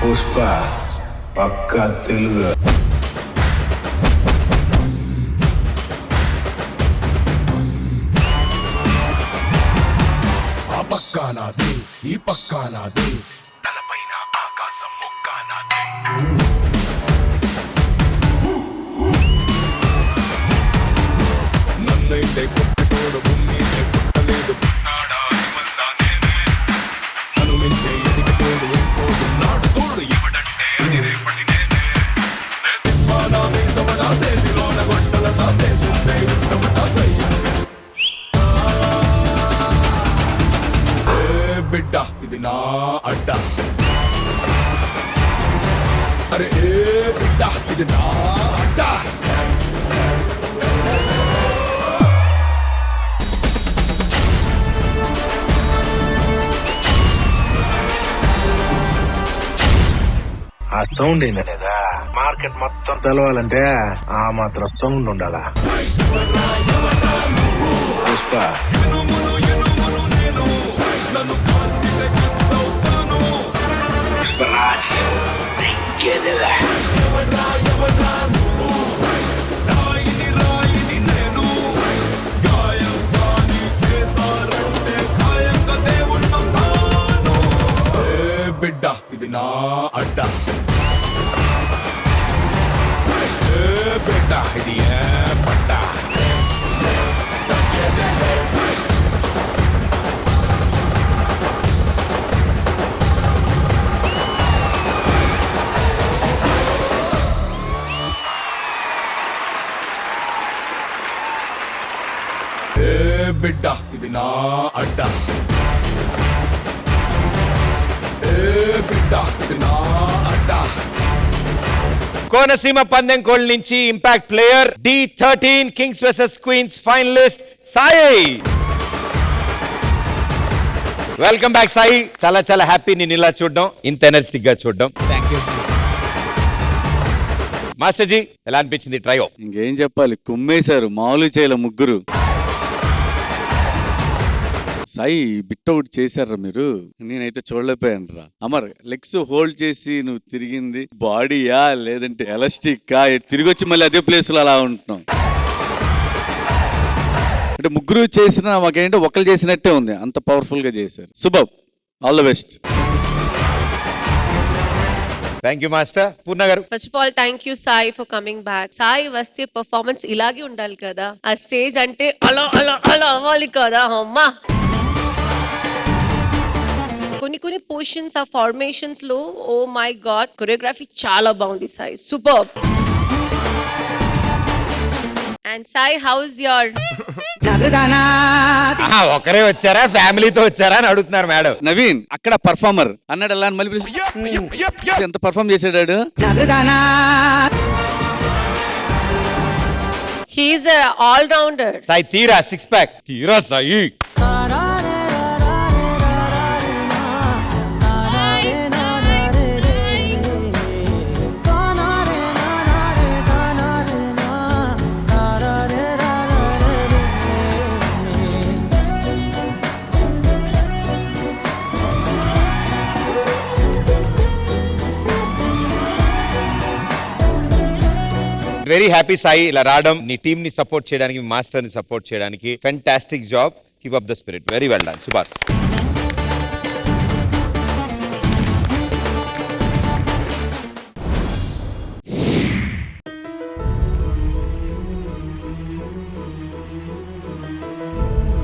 పుష్ప పక్కా తెలుగు. ఆ పక్కా నాది, ఈ పక్కా నాది, తలపైన ఆకాశం ముక్కా నాది. నన్నైతే కొట్టుకోడు భూమినే పుట్టలేదు, పుట్టాడా ఇవంతా నేనే. అనుమించే ఎదిగితోడు ఇంకోడున్నాడు తోడు, ఎవడంటే అది రేపటి నేనే. నా మీసవడా సేతిలోన గొడ్డల తాసేసుంటే ఉత్తమట సయ్య. బిడ్డ ఇది నా అడ్డ, అరే ఏ బిడ్డ ఇది నా అడ్డ. ఆ సౌండ్ ఏందా లేదా మార్కెట్ మొత్తం తెలవాలంటే ఆ మాత్రం సౌండ్ ఉండాలా. పుష్ప పుష్పరాజ్ ఇంకేదేదా. బిడ్డ ఇది నా అడ్డ, బిడ్డ ఇది ఏ పడ్డ. బిడ్డ ఇది నా అడ్డ, బిడ్డ ఇది నా అడ్డ. కోనసీమ పందెం కోళ్ళ నుంచి impact player D13 kings versus queens finalist Sai. Welcome back Sai. చాలా చాలా హ్యాపీ నేను ఇలా చూడడం, ఇంత ఎనర్జెటిక్ గా చూడడం. మాస్టర్ జీ ఎలా అనిపించింది ట్రయో? ఇంకేం చెప్పాలి, కుమ్మేశారు, మామూలు చేయలే ముగ్గురు. సాయి బిట్ అవుట్ చేశారా మీరు? నేనైతే చూడలేకపోయాను రా. అమర్ లెగ్స్ హోల్డ్ చేసి నువ్వు తిరిగింది బాడీయా లేదంటే ఎలాస్టిక్ తిరిగి వచ్చి మళ్ళీ అదే ప్లేస్ లో అలా ఉంటున్నాం అంటే ముగ్గురు చేసిన మాకేంటో ఒకరు చేసినట్టే ఉంది, అంత పవర్ఫుల్ గా చేశారు. శుభం, all the best. Thank you master. Purna గారు. First of all thank you Sai for coming back. Sai వస్తే పర్ఫార్మెన్స్ ఇలాగే ఉండాలి కదా, ఆ స్టేజ్ అంటే అలా అలా అలా అవ్వాలి కదా. అమ్మా కొన్ని పోర్షన్స్ ఆ ఫార్మేషన్స్ లో ఓ మై గాడ్ కొరియోగ్రఫీ చాలా బాగుంది Sai, super. And Sai how is your? ఒకరే వచ్చారా ఫ్యామిలీతో వచ్చారా అని అడుగుతున్నారు మేడం. నవీన్ అక్కడ పర్ఫార్మర్ అన్నాడు, అలా మళ్ళీ ఎంత పర్ఫార్మ్ చేసాడు. He is all rounder. Sai తీరా సిక్స్ ప్యాక్ తీరా సాయి. వెరీ హ్యాపీ సాయి ఇలా రావడం, నీ టీమ్ ని సపోర్ట్ చేయడానికి, మీ మాస్టర్ ని సపోర్ట్ చేయడానికి. Fantastic job, keep up the spirit, very well done. Subhash.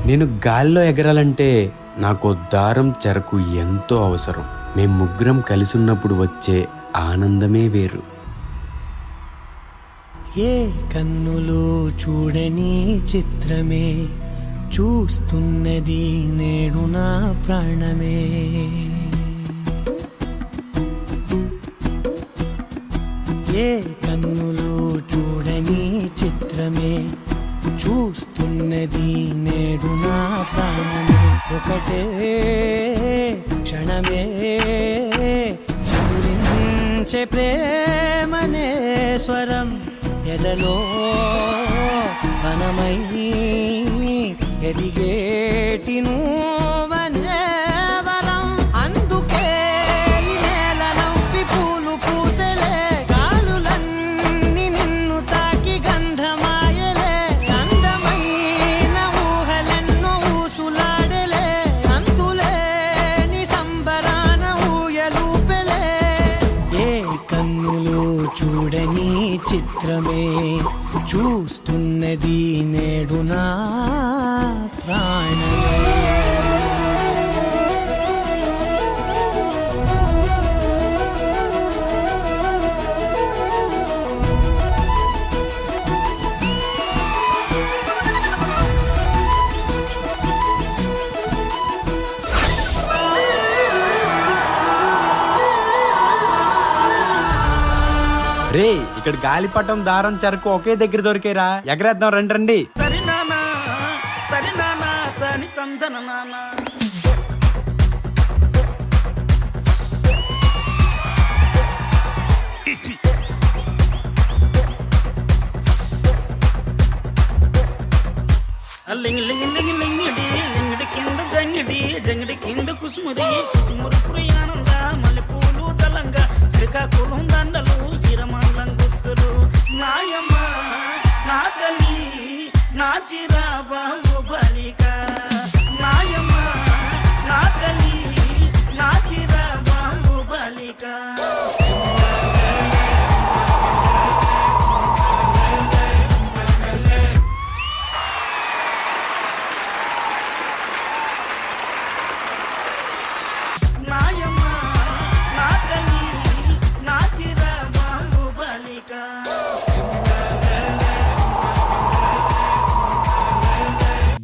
నేను గాల్లో ఎగరాలంటే నాకు దారం చెరకు ఎంతో అవసరం. మేం ముగ్గురం కలిసి ఉన్నప్పుడు వచ్చే ఆనందమే వేరు. ఏ కన్నులో చూడని చిత్రమే చూస్తున్నది నేడు నా ప్రాణమే. ఏ కన్నులో చూడని చిత్రమే చూస్తున్నది నేడు నా ప్రాణమే. ఒకటే క్షణమే చిగురించే ప్రేమనే స్వరం ఎదలో వనమై ఎదిగేటి నువ్వనే వరం. అందుకే ఈ నేల నవ్వి చూడని చిత్రమే చూస్తున్నది నేడు నా ప్రాణమే. రే ఇక్కడ గాలిపటం దారం చెరకు ఒకే దగ్గర దొరికేరా, ఎగరేద్దాం రండి రండి. లింగిడి కింద జంగిడి కింద కుసుముది కుసుమురు ప్రయాణంద మల్లెపూలు దళంగా శ్రీకాకుళం దండలు ఇరమండం గుర్తులు నాయమ్మ నా తల్లి నా చిరాబాబు బలిక నాయమ్మ నా తల్లి నా చిరాబాబు బలిక.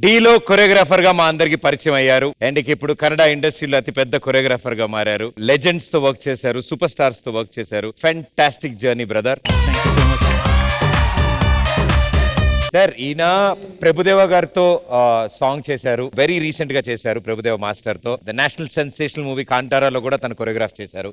డీలో కొరియోగ్రాఫర్ గా మా అందరికి పరిచయం అయ్యారు. అండ్ ఇప్పుడు కన్నడ ఇండస్ట్రీలో అతి పెద్ద కొరియోగ్రాఫర్ గా మారారు. లెజెండ్స్ తో వర్క్ చేశారు, సూపర్ స్టార్స్ తో వర్క్ చేశారు. Fantastic journey brother. సార్ ఈయన ప్రభుదేవ గారితో సాంగ్ చేశారు, వెరీ రీసెంట్ గా చేశారు ప్రభుదేవ మాస్టర్ తో. ద నేషనల్ సెన్సేషనల్ మూవీ కాంటారాలో కూడా తను కొరియోగ్రాఫ్ చేశారు.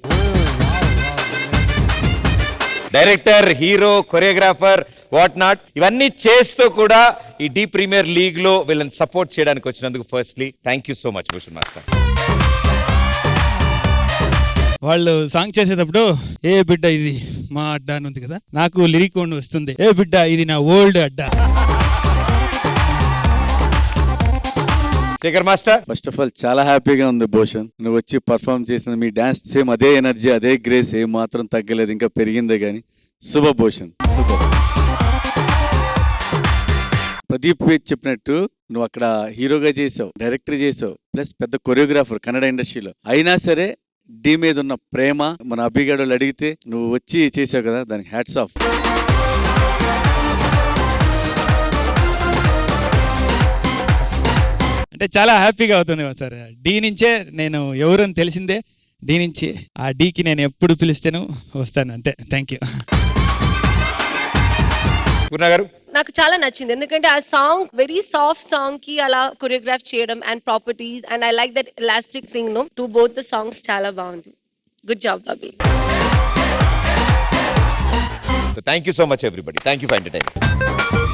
Director, hero, choreographer, what not ఇవన్నీ చేస్తూ కూడా ఈ డీ ప్రీమియర్ లీగ్ లో వీళ్ళని సపోర్ట్ చేయడానికి వచ్చినందుకు firstly thank you so much Bhushan master. వాళ్ళు సాంగ్ చేసేటప్పుడు ఏ బిడ్డ ఇది మా అడ్డా అని ఉంది కదా, నాకు లిరిక్ వస్తుంది, ఏ బిడ్డ ఇది నా ఓల్డ్ అడ్డా. Shekhar master, first of all చాలా హ్యాపీగా ఉంది భూషణ్, నువ్వు వచ్చి పర్ఫామ్ చేసిన మీ డాన్స్ సేమ్ అదే ఎనర్జీ అదే గ్రేస్ ఏం మాత్రం తగ్గలేదు, ఇంకా పెరిగిందే కానీ. శుభ భూషణ్, శుభ. ప్రదీప్ చెప్పినట్టు నువ్వు అక్కడ హీరోగా చేసావు, డైరెక్టర్ చేసావు, ప్లస్ పెద్ద కొరియోగ్రాఫర్ కన్నడ ఇండస్ట్రీలో. అయినా సరే డీ మీద ఉన్న ప్రేమ మన అభిగాడు వాళ్ళు అడిగితే నువ్వు వచ్చి చేసావు కదా, దానికి హ్యాట్స్ ఆఫ్. అంటే చాలా హ్యాపీగా అవుతుంది సార్. డీ నుంచే నేను ఎవరని తెలిసిందే, డీ నుంచి. ఆ డీకి నేను ఎప్పుడు పిలిస్తేను వస్తాను అంతే. Thank you. నాకు చాలా నచ్చింది, ఎందుకంటే ఆ సాంగ్ వెరీ సాఫ్ట్ సాంగ్ కి అలా కొరియోగ్రాఫ్ చేయడం and properties and I like that elastic thing no to both the songs. చాలా బాగుంది. Good job Bobby. Thank you so much everybody. Thank you for entertaining.